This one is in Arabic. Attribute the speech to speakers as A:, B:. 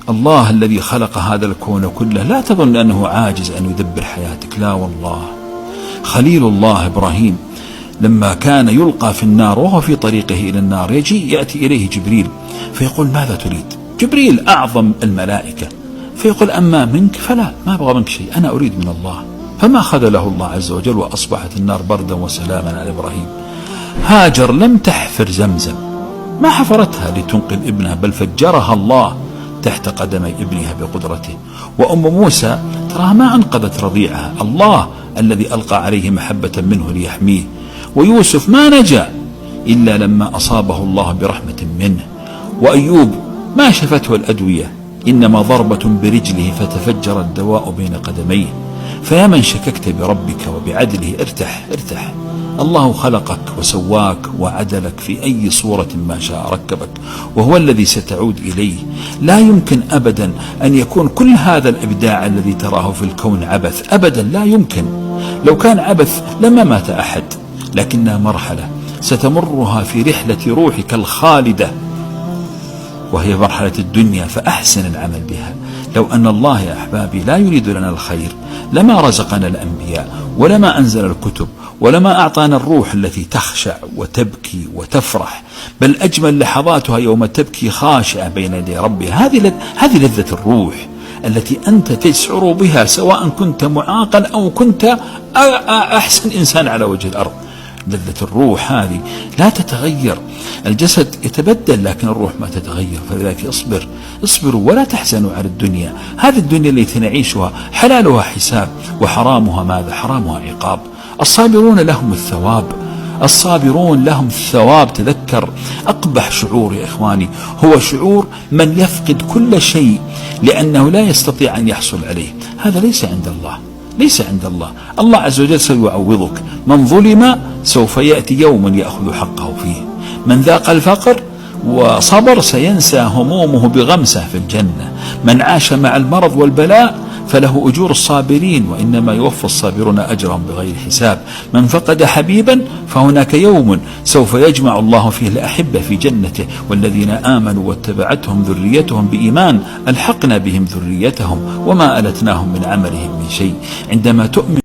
A: الله الذي خلق هذا الكون كله، لا تظن أنه عاجز أن يدبر حياتك، لا والله. خليل الله إبراهيم لما كان يلقى في النار وهو في طريقه إلى النار يأتي إليه جبريل فيقول ماذا تريد؟ جبريل أعظم الملائكة، فيقول أما منك فلا، ما أبغى منك شيء، أنا أريد من الله. فما خذله الله عز وجل، وأصبحت النار بردا وسلاما على إبراهيم. هاجر لم تحفر زمزم، ما حفرتها لتنقذ ابنها، بل فجرها الله تحت قدمي ابنها بقدرته. وأم موسى تراها ما أنقذت رضيعها، الله الذي ألقى عليه محبة منه ليحميه. ويوسف ما نجا إلا لما أصابه الله برحمة منه. وأيوب ما شفته الأدوية، إنما ضربة برجله فتفجر الدواء بين قدميه. فيا من شككت بربك وبعدله ارتاح ارتاح، الله خلقك وسواك وعدلك في أي صورة ما شاء ركبك، وهو الذي ستعود إليه. لا يمكن أبدا أن يكون كل هذا الإبداع الذي تراه في الكون عبث، أبدا لا يمكن. لو كان عبث لما مات أحد، لكنها مرحلة ستمرها في رحلة روحك الخالدة، وهي مرحلة الدنيا، فأحسن العمل بها. لو أن الله يا أحبابي لا يريد لنا الخير لما رزقنا الأنبياء، ولما أنزل الكتب، ولما أعطانا الروح التي تخشع وتبكي وتفرح، بل أجمل لحظاتها يوم تبكي خاشعة بين يدي ربها. هذه لذة الروح التي أنت تشعر بها سواء كنت معاقا أو كنت أحسن إنسان على وجه الأرض. لذة الروح هذه لا تتغير، الجسد يتبدل لكن الروح ما تتغير. فلذلك اصبروا ولا تحزنوا على الدنيا. هذه الدنيا التي نعيشها حلالها حساب، وحرامها ماذا؟ حرامها عقاب. الصابرون لهم الثواب، الصابرون لهم الثواب. تذكر أقبح شعور يا إخواني هو شعور من يفقد كل شيء لأنه لا يستطيع أن يحصل عليه. هذا ليس عند الله، ليس عند الله. الله عز وجل سيعوضك. من ظلم سوف يأتي يوم يأخذ حقه فيه. من ذاق الفقر وصبر سينسى همومه بغمسة في الجنة. من عاش مع المرض والبلاء فله أجور الصابرين، وإنما يوفى الصابرون أجرهم بغير حساب. من فقد حبيبا فهناك يوم سوف يجمع الله فيه الأحبة في جنته. والذين آمنوا واتبعتهم ذريتهم بإيمان ألحقنا بهم ذريتهم وما ألتناهم من عملهم من شيء. عندما تؤمن